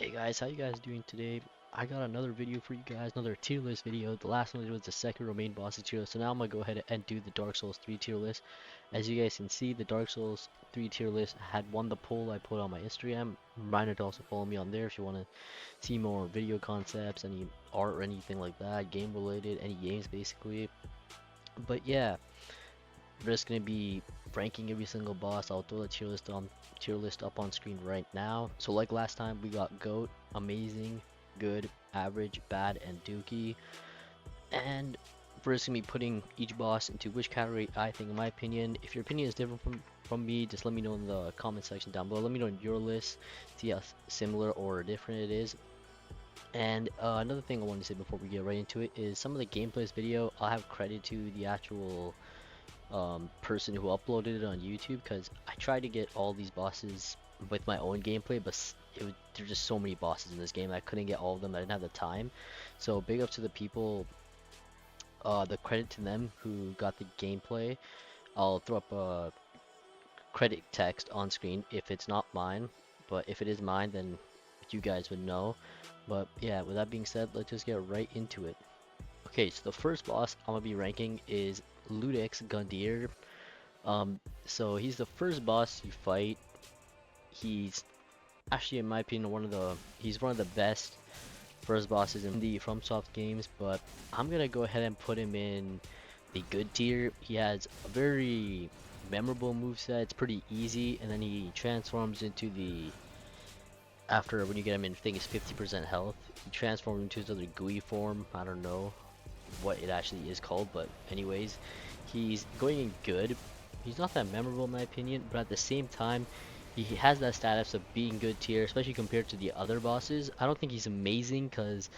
Hey guys, how you guys doing today? I got another video for you guys, another tier list video. The last one was the second main boss tier list, so now I'm gonna go ahead and do the Dark Souls 3 tier list. As you guys can see, the Dark Souls 3 tier list had won the poll I put on my Instagram. Reminder to also follow me on there if you want to see more video concepts, any art or anything like that, game related, any games basically. But yeah, we're just gonna be ranking every single boss. I'll throw the tier list up on screen right now. So like last time, we got GOAT, amazing, good, average, bad, and dookie. And we're just gonna be putting each boss into which category I think, in my opinion. If your opinion is different from me, just let me know in the comment section down below. Let me know in your list, see how similar or different it is. And another thing I want to say before we get right into it is some of the gameplays video, I'll have credit to the actual person who uploaded it on YouTube, because I tried to get all these bosses with my own gameplay, but there are just so many bosses in this game I couldn't get all of them. I didn't have the time. So big up to the people, the credit to them who got the gameplay. I'll throw up a credit text on screen if it's not mine, but if it is mine, then you guys would know. But yeah, with that being said, let's just get right into it. Okay, so the first boss I'm gonna be ranking is Ludex Gundyr. So he's the first boss you fight. He's actually, in my opinion, he's one of the best first bosses in the FromSoft games, but I'm gonna go ahead and put him in the good tier. He has a very memorable moveset. It's pretty easy, and then he transforms into the after when you get him in, I think it's 50% health. He transforms into his other gooey form. I don't know what it actually is called, but anyways, he's going in good. He's not that memorable in my opinion, but at the same time, he has that status of being good tier, especially compared to the other bosses. I don't think he's amazing, because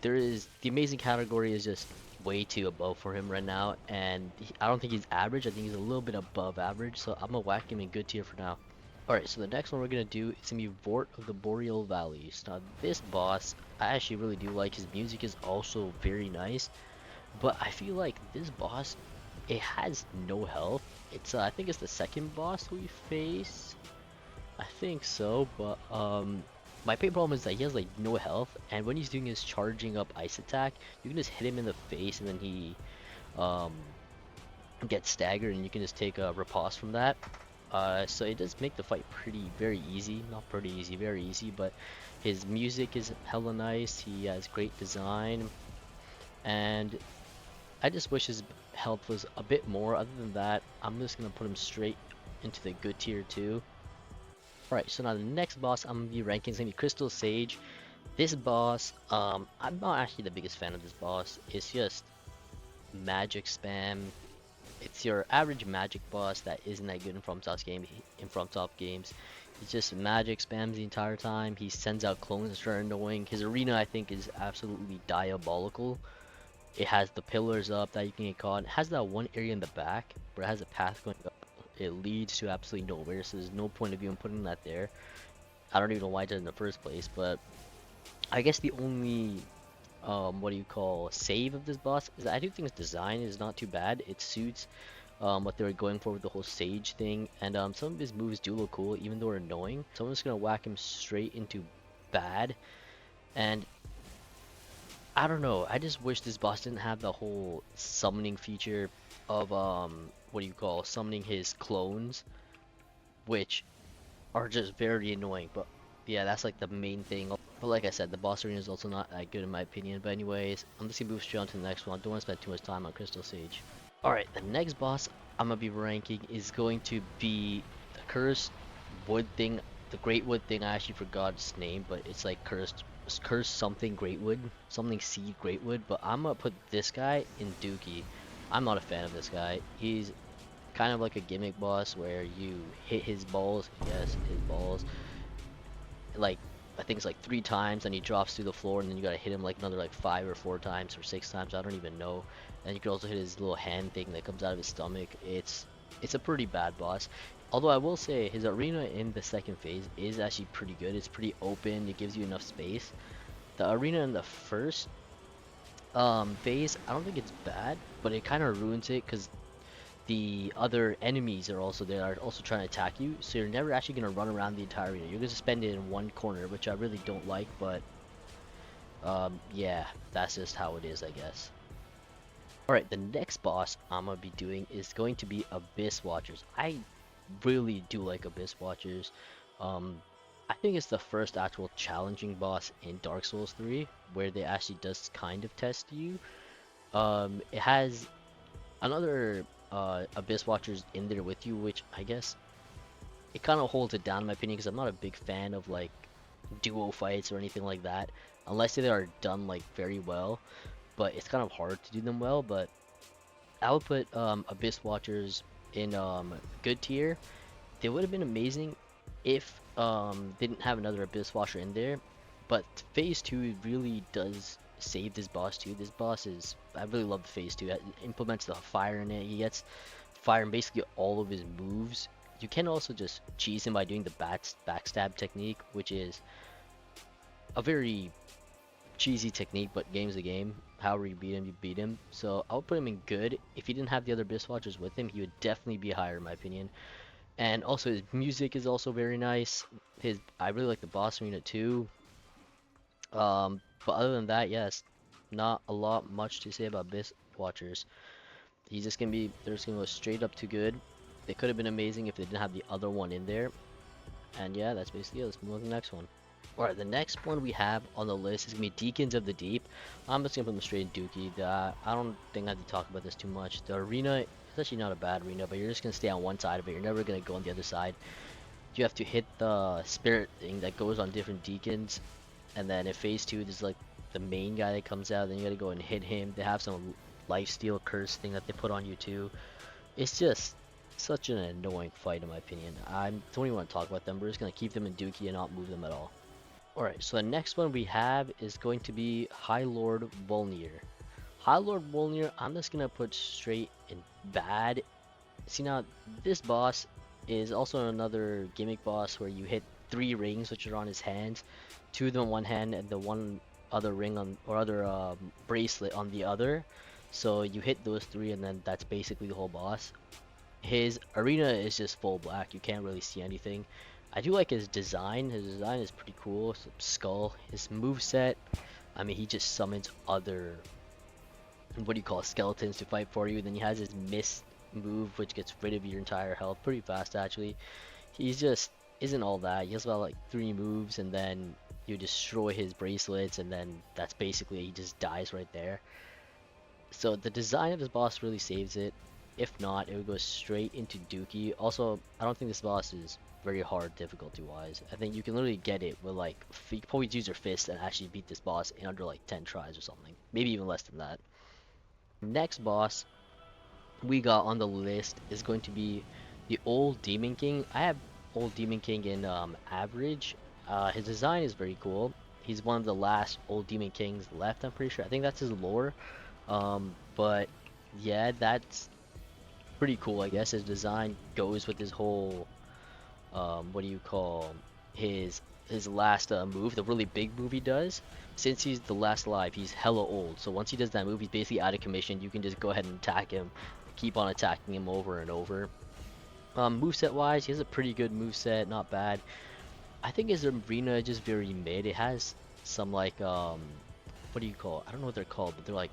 the amazing category is just way too above for him right now, and I don't think he's average. I think he's a little bit above average, so I'm gonna whack him in good tier for now. Alright, so the next one we're gonna do is gonna be Vort of the Boreal Valleys. Now this boss, I actually really do like. His music is also very nice. But I feel like this boss, it has no health. It's I think it's the second boss we face. I think so, but my big problem is that he has like no health, and when he's doing his charging up ice attack, you can just hit him in the face, and then he um gets staggered, and you can just take a riposte from that. So it does make the fight very easy. Not pretty easy, very easy, but his music is hella nice. He has great design, and I just wish his health was a bit more. Other than that, I'm just gonna put him straight into the good tier too. Alright, so now the next boss I'm gonna be ranking is gonna be Crystal Sage. This boss, I'm not actually the biggest fan of this boss. It's just magic spam. It's your average magic boss that isn't that good in FromSoft games. He just magic spams the entire time. He sends out clones that are annoying. His arena, I think, is absolutely diabolical. It has the pillars up that you can get caught. It has that one area in the back where it has a path going up. It leads to absolutely nowhere, so there's no point of even putting that there. I don't even know why I did it in the first place, but I guess the only what do you call save of this boss is that I do think his design is not too bad. It suits what they were going for with the whole sage thing, and some of his moves do look cool even though they're annoying. So I'm just gonna whack him straight into bad. And I don't know, I just wish this boss didn't have the whole summoning feature of what do you call summoning his clones, which are just very annoying. But yeah, that's like the main thing. But like I said, the boss arena is also not that good in my opinion. But anyways, I'm just gonna move straight on to the next one. I don't want to spend too much time on Crystal Sage. Alright, the next boss I'm gonna be ranking is going to be the cursed wood thing, the great wood thing. I actually forgot its name, but it's like cursed something greatwood, something seed greatwood. But I'm gonna put this guy in dookie. I'm not a fan of this guy. He's kind of like a gimmick boss where you hit his balls, yes, his balls, like I think it's like 3 times, and he drops through the floor, and then you gotta hit him like another like 5 or 4 times or 6 times. I don't even know. And you can also hit his little hand thing that comes out of his stomach. It's a pretty bad boss. Although I will say his arena in the second phase is actually pretty good. It's pretty open. It gives you enough space. The arena in the first phase, I don't think it's bad, but it kind of ruins it because the other enemies are also there, are also trying to attack you, so you're never actually going to run around the entire arena. You're going to spend it in one corner, which I really don't like, but yeah, that's just how it is, I guess. Alright, the next boss I'm going to be doing is going to be Abyss Watchers. I really do like Abyss Watchers. Um, I think it's the first actual challenging boss in Dark Souls 3, where they actually does kind of test you. It has another Abyss Watchers in there with you, which I guess it kind of holds it down in my opinion, because I'm not a big fan of like duo fights or anything like that, unless they are done like very well. But it's kind of hard to do them well. But I would put Abyss Watchers in good tier. They would have been amazing if they didn't have another Abyss Watcher in there. But Phase 2 really does save this boss too. This boss is, I really love the Phase 2. It implements the fire in it. He gets fire in basically all of his moves. You can also just cheese him by doing the backstab technique, which is a very cheesy technique, but game's a game. However you beat him, you beat him. So I would put him in good. If he didn't have the other Abyss Watchers with him, he would definitely be higher in my opinion. And also his music is also very nice. I really like the boss arena too. But other than that, yes, not a lot much to say about Abyss Watchers. They're just gonna go straight up to good. They could have been amazing if they didn't have the other one in there. And yeah, that's basically it. Let's move on to the next one. Alright, the next one we have on the list is gonna be Deacons of the Deep. I'm just gonna put them straight in Dookie. I don't think I have to talk about this too much. The arena, it's actually not a bad arena, but you're just gonna stay on one side of it. You're never gonna go on the other side. You have to hit the spirit thing that goes on different deacons, and then in phase 2 there's like the main guy that comes out, then you gotta go and hit him. They have some lifesteal curse thing that they put on you too. It's just such an annoying fight in my opinion. I don't even want to talk about them. We're just gonna keep them in Dookie and not move them at all. Alright, so the next one we have is going to be High Lord Volnir. High Lord Volnir, I'm just gonna put straight in bad. See, now this boss is also another gimmick boss where you hit 3 rings which are on his hands, 2 of them on one hand and the one other ring on, or other bracelet on the other. So you hit those 3 and then that's basically the whole boss. His arena is just full black, you can't really see anything. I do like his design. His design is pretty cool. Some skull. His moveset, I mean, he just summons other, what do you call it, skeletons to fight for you. Then he has his mist move, which gets rid of your entire health pretty fast, actually. He's just isn't all that. He has about like 3 moves, and then you destroy his bracelets, and then that's basically, he just dies right there. So the design of this boss really saves it. If not, it would go straight into Dookie. Also, I don't think this boss is very hard difficulty wise. I think you can literally get it with like, you can probably use your fist and actually beat this boss in under like 10 tries or something. Maybe even less than that. Next boss we got on the list is going to be the Old Demon King. I have Old Demon King in average. His design is very cool. He's one of the last Old Demon Kings left, I'm pretty sure. I think that's his lore. But yeah, that's pretty cool, I guess. His design goes with his whole what do you call his last move, the really big move he does. Since he's the last alive, he's hella old, so once he does that move, he's basically out of commission. You can just go ahead and attack him, keep on attacking him over and over. Moveset wise, he has a pretty good moveset, not bad. I think his arena is just very mid. It has some like what do you call it? I don't know what they're called, but they're like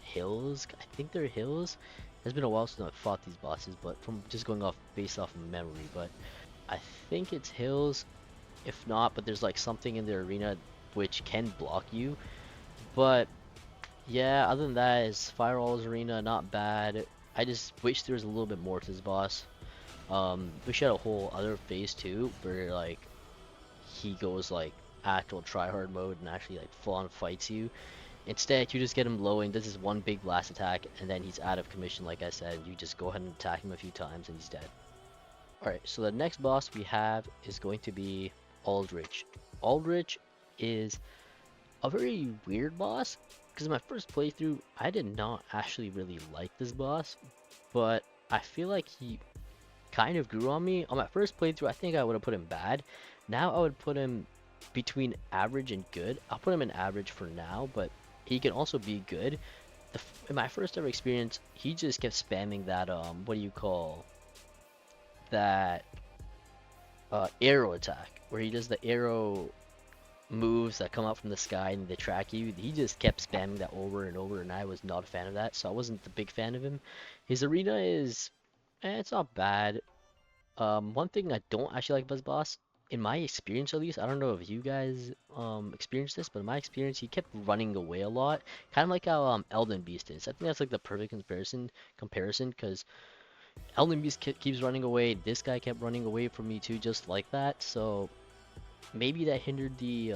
hills. I think they're hills. It's been a while since I've fought these bosses, but from just going off based off of memory, but I think it's hills. If not, but there's like something in the arena which can block you. But yeah, other than that, is Firewall's arena not bad. I just wish there was a little bit more to this boss. Wish he had a whole other phase 2 where like he goes like actual tryhard mode and actually like full on fights you. Instead, you just get him low and does this one big blast attack, and then he's out of commission, like I said. You just go ahead and attack him a few times and he's dead. Alright, so the next boss we have is going to be Aldrich. Aldrich is a very weird boss, because in my first playthrough, I did not actually really like this boss, but I feel like he kind of grew on me. On my first playthrough, I think I would have put him bad. Now I would put him between average and good. I'll put him in average for now, but he can also be good. in my first ever experience, he just kept spamming that what do you call that arrow attack, where he does the arrow moves that come out from the sky and they track you. He just kept spamming that over and over, and I was not a fan of that, so I wasn't a big fan of him. His arena is, it's not bad. One thing I don't actually like about his boss, in my experience at least, I don't know if you guys experienced this, but in my experience, he kept running away a lot, kind of like how Elden Beast is. I think that's like the perfect comparison, because Elden Beast keeps running away. This guy kept running away from me too, just like that. So maybe that hindered the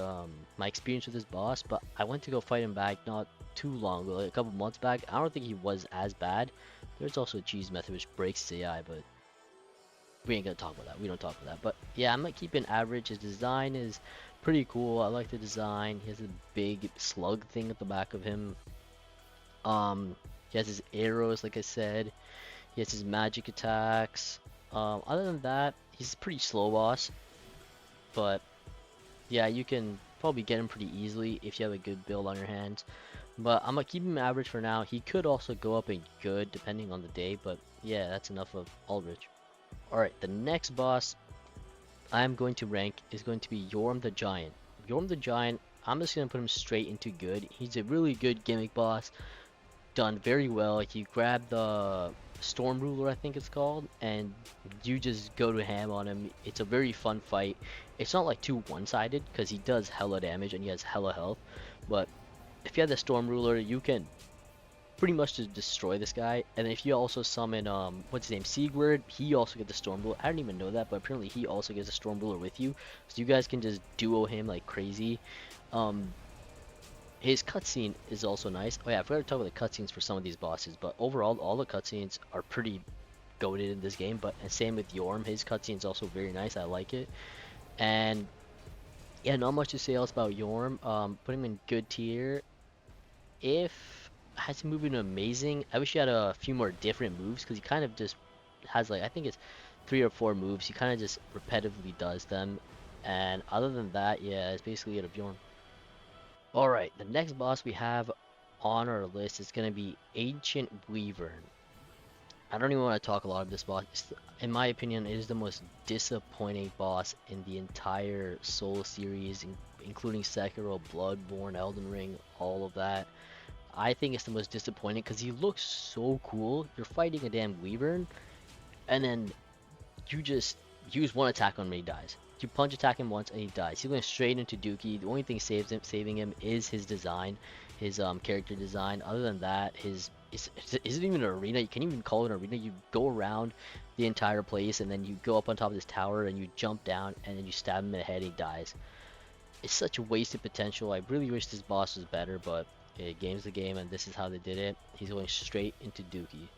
my experience with this boss, but I went to go fight him back not too long ago, like a couple months back. I don't think he was as bad. There's also a cheese method which breaks his AI, but we ain't gonna talk about that. We don't talk about that. But yeah, I'm gonna keep it average. His design is pretty cool. I like the design. He has a big slug thing at the back of him. He has his arrows, like I said. He has his magic attacks. Other than that, he's a pretty slow boss, but yeah, you can probably get him pretty easily if you have a good build on your hands. But I'm gonna keep him average for now. He could also go up in good depending on the day, but yeah, that's enough of Aldrich. Alright, the next boss I'm going to rank is going to be Yorm the Giant. Yorm the Giant, I'm just gonna put him straight into good. He's a really good gimmick boss, done very well. You grab the Storm Ruler, I think it's called, and you just go to ham on him. It's a very fun fight. It's not like too one-sided because he does hella damage and he has hella health, but if you have the Storm Ruler, you can pretty much just destroy this guy. And if you also summon what's his name, Sigurd, he also gets the Storm Ruler. I didn't even know that, but apparently he also gets a Storm Ruler with you, so you guys can just duo him like crazy. um his cutscene is also nice. Oh yeah, I forgot to talk about the cutscenes for some of these bosses, but overall, all the cutscenes are pretty goated in this game. But and same with Yorm, his cutscene is also very nice. I like it. And yeah, not much to say else about Yorm. Put him in good tier. If I had to move him to amazing, I wish he had a few more different moves because he kind of just has like I think it's 3 or 4 moves. He kind of just repetitively does them. And other than that, yeah, it's basically it of Yorm. Alright, the next boss we have on our list is going to be Ancient Wyvern. I don't even want to talk a lot of this boss. In my opinion, it is the most disappointing boss in the entire Soul series, including Sekiro, Bloodborne, Elden Ring, all of that. I think it's the most disappointing because he looks so cool. You're fighting a damn Wyvern, and then you just use one attack on him and he dies. You punch attack him once and he dies. He's going straight into Dookie. The only thing saving him is his design, his character design. Other than that, his isn't even an arena. You can't even call it an arena. You go around the entire place and then you go up on top of this tower and you jump down and then you stab him in the head and he dies. It's such a wasted potential. I really wish this boss was better, but game's the game and this is how they did it. He's going straight into Dookie.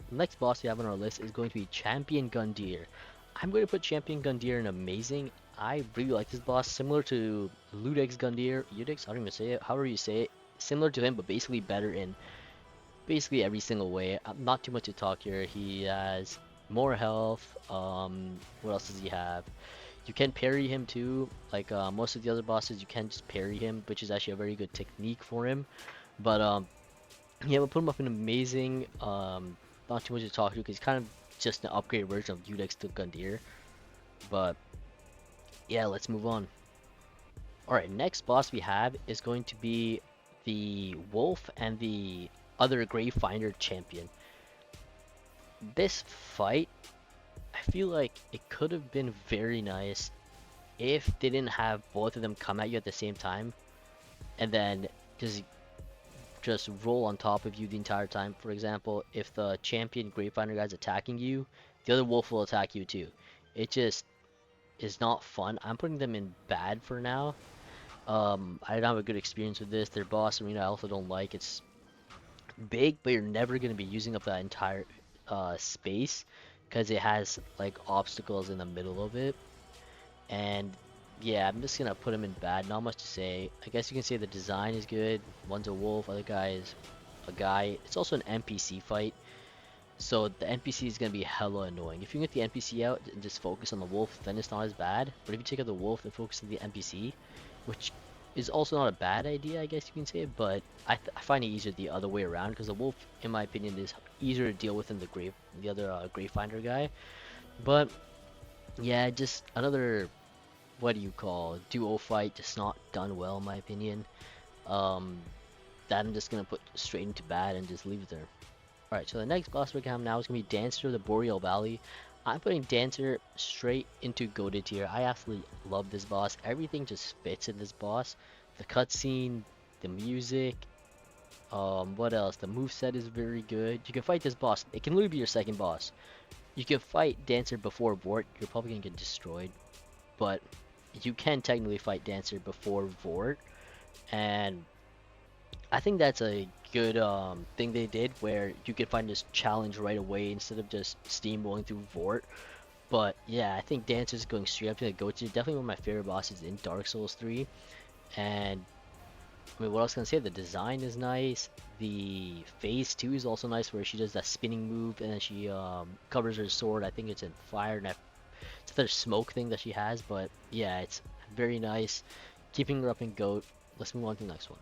The next boss we have on our list is going to be Champion Gundyr. I'm going to put Champion Gundyr in amazing. I really like this boss, similar to Ludeg's Gundyr. Ludeg's, I don't even say it, however you say it. Similar to him, but basically better in basically every single way. Not too much to talk here. He has more health. What else does he have? You can parry him too. Like most of the other bosses, you can just parry him, which is actually a very good technique for him. But yeah, we'll put him up in amazing. Not too much to talk to because he's kind of just an upgraded version of Udex to Gundyr. But yeah, let's move on. Alright, next boss we have is going to be the Wolf and the other Gravefinder champion. This fight, I feel like it could have been very nice if they didn't have both of them come at you at the same time and then just roll on top of you the entire time. For example, if the champion Gravefinder guy's attacking you, the other wolf will attack you too. It just is not fun. I'm putting them in bad for now. I don't have a good experience with this. Their boss arena I also don't like. It's big, but you're never going to be using up that entire space because it has like obstacles in the middle of it. And yeah, I'm just gonna put him in bad. Not much to say. I guess you can say the design is good. One's a wolf, other guy is a guy. It's also an NPC fight, so the NPC is gonna be hella annoying. If you get the NPC out and just focus on the wolf, then it's not as bad. But if you take out the wolf and focus on the NPC, which is also not a bad idea, I guess you can say, but I find it easier the other way around because the wolf, in my opinion, is easier to deal with than the other grave finder guy. But yeah, just another, what do you call, duo fight, just not done well in my opinion. Um, that I'm just gonna put straight into bad and just leave it there. Alright, so the next boss we're gonna have now is gonna be Dancer of the Boreal Valley. I'm putting Dancer straight into goated tier. I absolutely love this boss. Everything just fits in this boss. The cutscene, the music, what else? The moveset is very good. You can fight this boss. It can literally be your second boss. You can fight Dancer before Vort. You're probably gonna get destroyed, but you can technically fight Dancer before Vort, and I think that's a good thing they did where you can find this challenge right away instead of just steamrolling through Vort. But yeah, I think Dancer's going straight up to the go-to. Definitely one of my favorite bosses in Dark Souls 3. And I mean, what else can I say? The design is nice. The phase 2 is also nice where she does that spinning move and then she covers her sword. I think it's in fire and it's another smoke thing that she has. But yeah, it's very nice. Keeping her up in goat. Let's move on to the next one.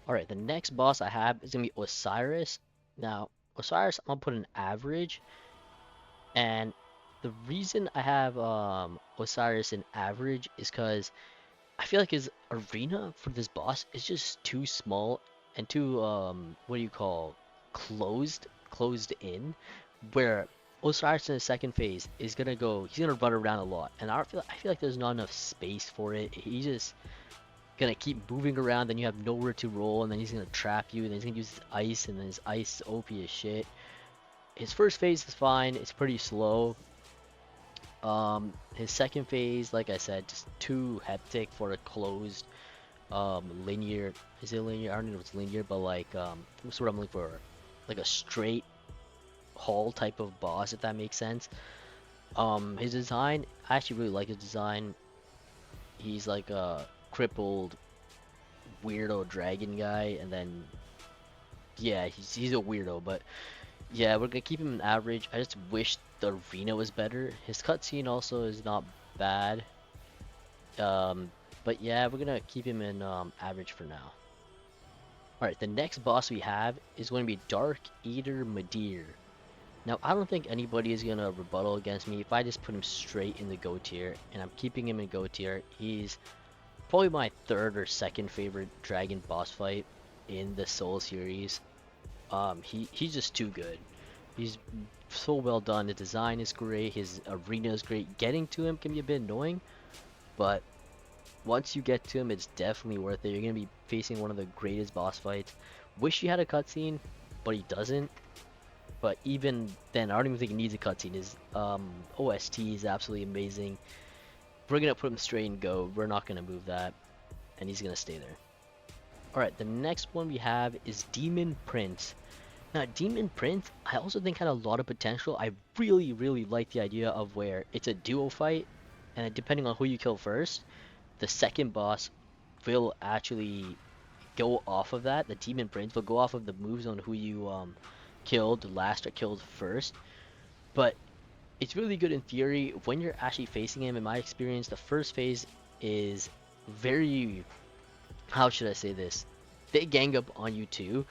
Alright, the next boss I have is going to be Osiris. Now, Osiris, I'm going to put an average. And the reason I have Osiris in average is because I feel like his arena for this boss is just too small and too, what do you call, closed in. Where Osiris in the second phase is going to go, he's going to run around a lot. And I feel like there's not enough space for it. He just gonna keep moving around, then you have nowhere to roll, and then he's gonna trap you, and then he's gonna use his ice, and then his ice is OP as shit. His first phase is fine, it's pretty slow. His second phase, like I said, just too hectic for a closed linear. Is it linear? I don't know if it's linear, but like what's what I'm looking for? Like a straight haul type of boss, if that makes sense. His design, I actually really like his design. He's like a crippled weirdo dragon guy, and then yeah, he's a weirdo, but yeah, we're gonna keep him an average. I just wish the arena was better. His cutscene also is not bad. Um, but yeah, we're gonna keep him in average for now. Alright, the next boss we have is going to be Dark Eater Madir. Now, I don't think anybody is gonna rebuttal against me if I just put him straight in the go tier, and I'm keeping him in go tier. He's probably my third or second favorite dragon boss fight in the Soul series. He's just too good. He's so well done. The design is great. His arena is great. Getting to him can be a bit annoying, but once you get to him, it's definitely worth it. You're gonna be facing one of the greatest boss fights. Wish he had a cutscene, but he doesn't. But even then, I don't even think he needs a cutscene. His OST is absolutely amazing. We're gonna put him straight in go. We're not gonna move that, and he's gonna stay there. Alright, the next one we have is Demon Prince. Now, Demon Prince, I also think had a lot of potential. I really like the idea of where it's a duo fight, and depending on who you kill first, the second boss will actually go off of that. The Demon Prince will go off of the moves on who you killed last or killed first. But it's really good in theory. When you're actually facing him, in my experience, the first phase is very, how should I say this? They gang up on you too,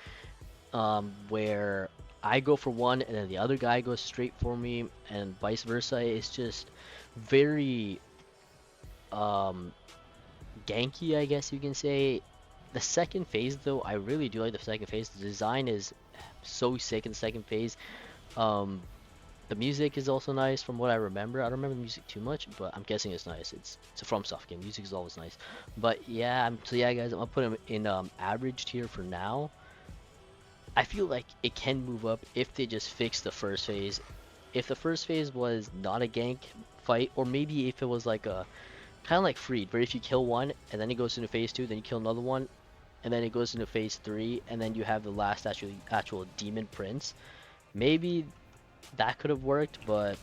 where I go for one and then the other guy goes straight for me, and vice versa. It's just very ganky, I guess you can say. The second phase, though, I really do like the second phase. The design is so sick in the second phase. The music is also nice from what I remember. I don't remember the music too much, but I'm guessing it's nice. It's a FromSoft game. Music is always nice. But yeah, so yeah, guys, I'm gonna put him in average tier for now. I feel like it can move up if they just fix the first phase. If the first phase was not a gank fight, or maybe if it was like a kind of like Freed, where if you kill one and then it goes into phase 2, then you kill another one, and then it goes into phase 3, and then you have the last actual Demon Prince. Maybe that could have worked, but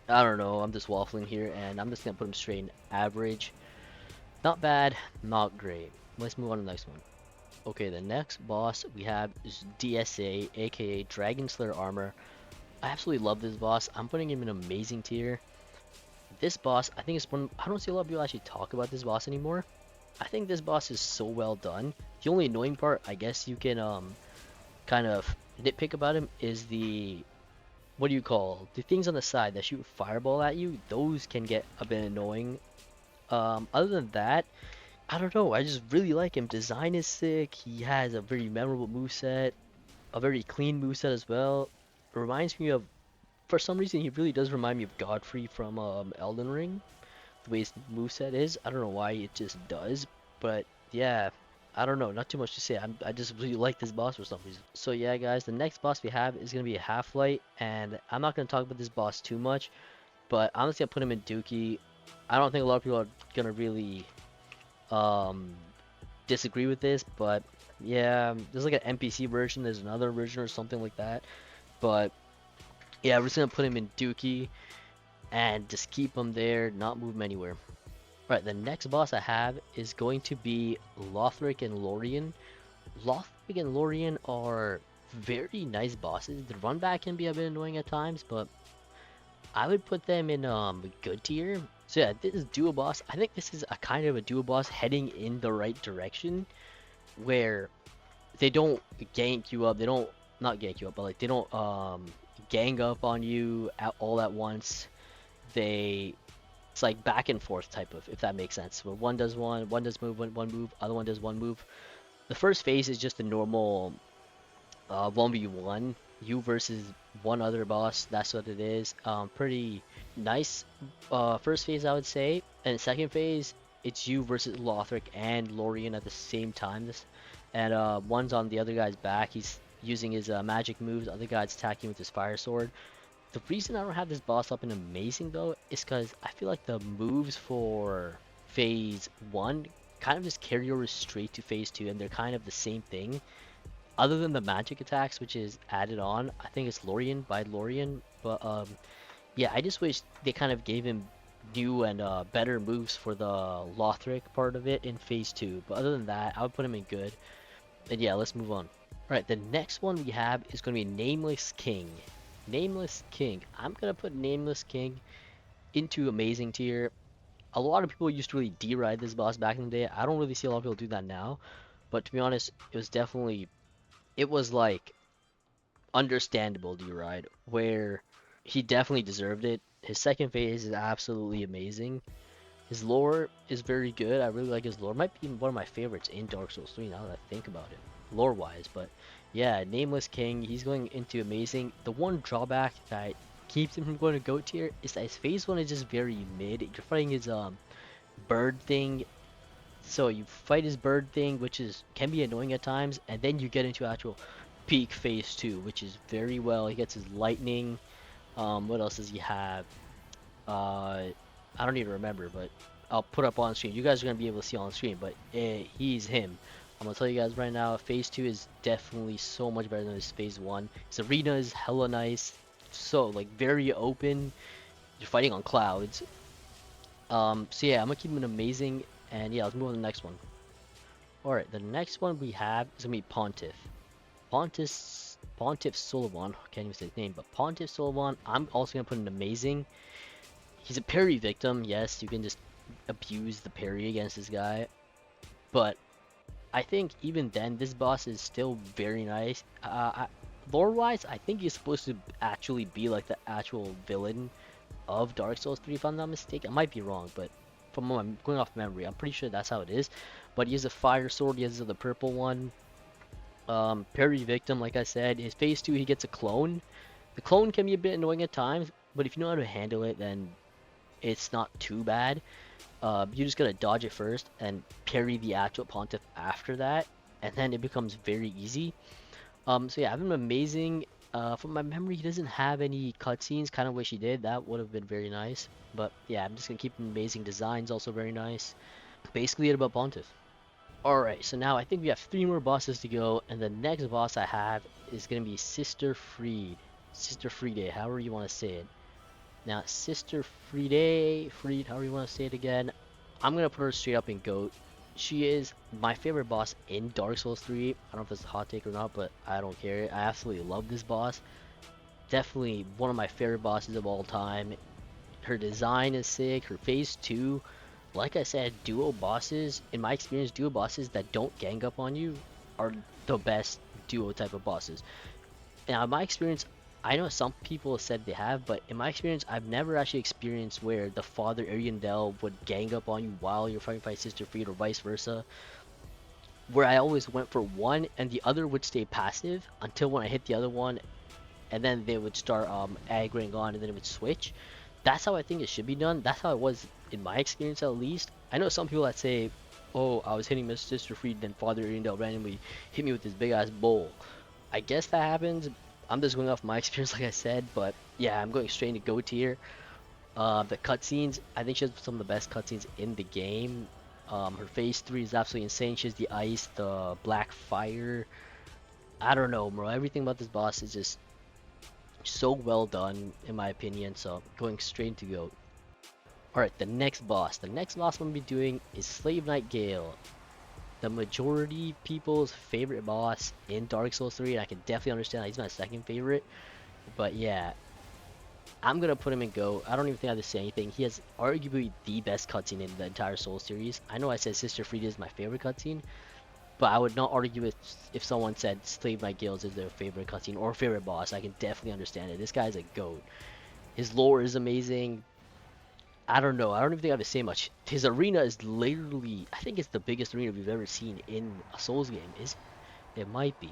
I don't know. I'm just waffling here, and I'm just gonna put him straight in average. Not bad, not great. Let's move on to the next one. Okay, the next boss we have is DSA, aka Dragon Slayer Armor. I absolutely love this boss. I'm putting him in amazing tier. This boss, I think it's one. I don't see a lot of people actually talk about this boss anymore. I think this boss is so well done. The only annoying part, I guess you can kind of nitpick about him is the what do you call the things on the side that shoot fireball at you. Those can get a bit annoying. Other than that, I don't know. I just really like him. Design is sick. He has a very memorable moveset, a very clean moveset as well. It reminds me of, for some reason, he really does remind me of Godfrey from Elden Ring. The way his moveset is. I don't know why it just does, but yeah, I don't know. Not too much to say. I just really like this boss for some reason. So yeah, guys, the next boss we have is gonna be a Half-Light, and I'm not gonna talk about this boss too much, but I'm just gonna put him in Dookie. I don't think a lot of people are gonna really um disagree with this, but yeah, there's like an NPC version, there's another version or something like that. But yeah, we're just gonna put him in Dookie and just keep him there, not move him anywhere. Right, the next boss I have is going to be Lothric and Lorien. Lothric and Lorien are very nice bosses. The run back can be a bit annoying at times, but I would put them in good tier. So yeah, this is duo boss. I think this is a kind of a duo boss heading in the right direction where they don't gank you up. They don't not gank you up, but like they don't gang up on you all at once. They It's like back and forth type of, if that makes sense. Where one does one move, other one does one move. The first phase is just a normal 1v1, you versus one other boss. That's what it is. Pretty nice first phase, I would say. And second phase, it's you versus Lothric and Lorien at the same time. And one's on the other guy's back. He's using his magic moves. The other guy's attacking with his fire sword. The reason I don't have this boss up in Amazing though is because I feel like the moves for Phase 1 kind of just carry over straight to Phase 2 and they're kind of the same thing. Other than the magic attacks, which is added on, I think it's Lorien by Lorien. But yeah, I just wish they kind of gave him new and better moves for the Lothric part of it in Phase 2. But other than that, I would put him in good. And yeah, let's move on. Alright, the next one we have is going to be Nameless King. Nameless King. I'm going to put Nameless King into Amazing tier. A lot of people used to really deride this boss back in the day. I don't really see a lot of people do that now. But to be honest, it was like understandable deride, where he definitely deserved it. His second phase is absolutely amazing. His lore is very good. I really like his lore. Might be one of my favorites in Dark Souls 3 now that I think about it, lore-wise. But yeah, Nameless King, he's going into amazing. The one drawback that keeps him from going to GOAT tier is that his phase 1 is just very mid. You're fighting his bird thing, so you fight his bird thing, which is can be annoying at times, and then you get into actual peak phase 2, which is very well. He gets his lightning. What else does he have? I don't even remember, but I'll put up on screen. You guys are gonna be able to see on screen, but he's him. I'm gonna tell you guys right now, phase 2 is definitely so much better than his phase 1. His arena is hella nice, so like very open. You're fighting on clouds. So yeah, I'm gonna keep him amazing, and yeah, let's move on to the next one. Alright, the next one we have is gonna be Pontiff. Pontiff Solovan, I can't even say his name, but Pontiff Solovan, I'm also gonna put an amazing. He's a parry victim, yes, you can just abuse the parry against this guy, but I think even then, this boss is still very nice. Lore-wise, I think he's supposed to actually be like the actual villain of Dark Souls 3, if I'm not mistaken. I might be wrong, but from what I'm going off memory, I'm pretty sure that's how it is. But he has a fire sword, he has the purple one. Parry victim, like I said. His phase 2, he gets a clone. The clone can be a bit annoying at times, but if you know how to handle it, then it's not too bad. You just gotta dodge it first and parry the actual Pontiff after that, and then it becomes very easy. So yeah, I have him amazing. From my memory, he doesn't have any cutscenes. Kind of wish he did. That would have been very nice. But yeah, I'm just gonna keep him amazing. Designs also very nice. Basically, it about Pontiff. Alright, so now I think we have 3 more bosses to go, and the next boss I have is gonna be Sister Fried. Sister Friede, however you want to say it. Now, Sister Fried, however you want to say it again, I'm gonna put her straight up in GOAT. She is my favorite boss in Dark Souls 3. I don't know if it's a hot take or not, but I don't care. I absolutely love this boss. Definitely one of my favorite bosses of all time. Her design is sick. Her phase 2, Like I said, duo bosses, in my experience, duo bosses that don't gang up on you are the best duo type of bosses. Now, in my experience, I know some people said they have, but in my experience, I've never actually experienced where the father Ariandel would gang up on you while you're fighting Sister Fried or vice versa. Where I always went for one and the other would stay passive until when I hit the other one, and then they would start aggroing on, and then it would switch. That's how I think it should be done. That's how it was in my experience, at least. I know some people that say, "Oh, I was hitting Miss Sister Fried, then Father Ariandel randomly hit me with this big ass bowl." I guess that happens. I'm just going off my experience, like I said, but yeah, I'm going straight into GOAT tier. The cutscenes, I think she has some of the best cutscenes in the game. Her phase 3 is absolutely insane. She has the ice, the black fire. I don't know, bro. Everything about this boss is just so well done, in my opinion. So going straight into GOAT. Alright, the next boss. The next boss I'm going to be doing is Slave Knight Gale. The majority people's favorite boss in Dark Souls 3, and I can definitely understand he's my second favorite. But yeah, I'm gonna put him in GOAT. I don't even think I have to say anything. He has arguably the best cutscene in the entire Soul series. I know I said Sister Frieda is my favorite cutscene, but I would not argue with if someone said Slave Knight Gales is their favorite cutscene or favorite boss. I can definitely understand it. This guy's a GOAT. His lore is amazing. I don't know. I don't even think I have to say much. His arena is literally, I think it's the biggest arena we've ever seen in a Souls game. It might be.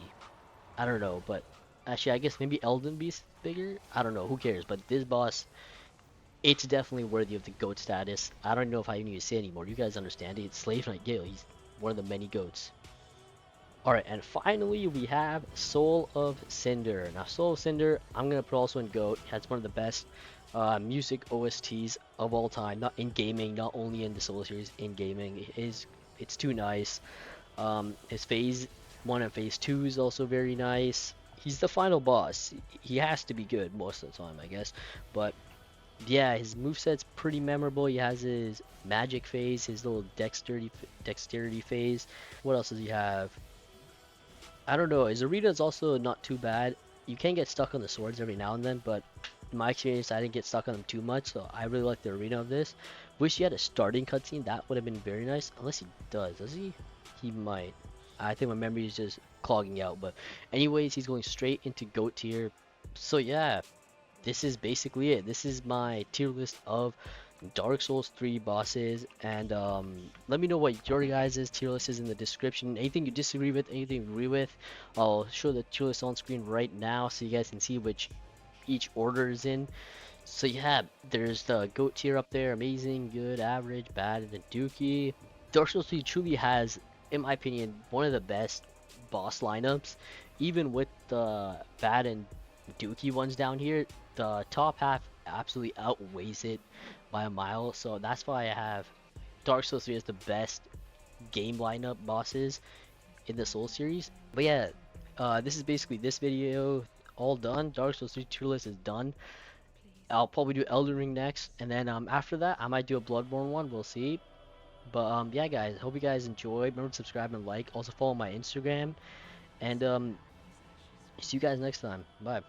I don't know, but actually, I guess maybe Elden Beast bigger. I don't know. Who cares? But this boss, it's definitely worthy of the GOAT status. I don't know if I even need to say anymore. You guys understand it. It's Slave Knight Gale. He's one of the many GOATs. Alright, and finally we have Soul of Cinder. Now, Soul of Cinder, I'm going to put also in GOAT. It's one of the best music OSTs of all time. Not in gaming, not only in the Soul series, in gaming. It's too nice. His phase 1 and phase 2 is also very nice. He's the final boss. He has to be good most of the time, I guess. But yeah, his moveset's pretty memorable. He has his magic phase, his little dexterity phase. What else does he have? I don't know. His arena is also not too bad. You can get stuck on the swords every now and then, but in my experience, I didn't get stuck on them too much, so I really like the arena of this. Wish he had a starting cutscene. That would have been very nice. Unless he does he? He might. I think my memory is just clogging out, but anyways, he's going straight into GOAT tier. So yeah, this is basically it. This is my tier list of Dark Souls 3 bosses, and let me know what your guys' tier list is in the description. Anything you disagree with, anything you agree with, I'll show the tier list on screen right now so you guys can see which each order is in. So yeah, there's the GOAT tier up there, amazing, good, average, bad, and then Dookie. Dark Souls 3 truly has, in my opinion, one of the best boss lineups. Even with the bad and Dookie ones down here, the top half absolutely outweighs it by a mile. So that's why I have Dark Souls 3 as the best game lineup bosses in the Soul series. But yeah, this is basically this video all done. Dark Souls 3 tier list is done. I'll probably do Elden Ring next, and then after that I might do a Bloodborne one. We'll see. But yeah, guys, hope you guys enjoyed. Remember to subscribe and like. Also follow my Instagram, and see you guys next time. Bye.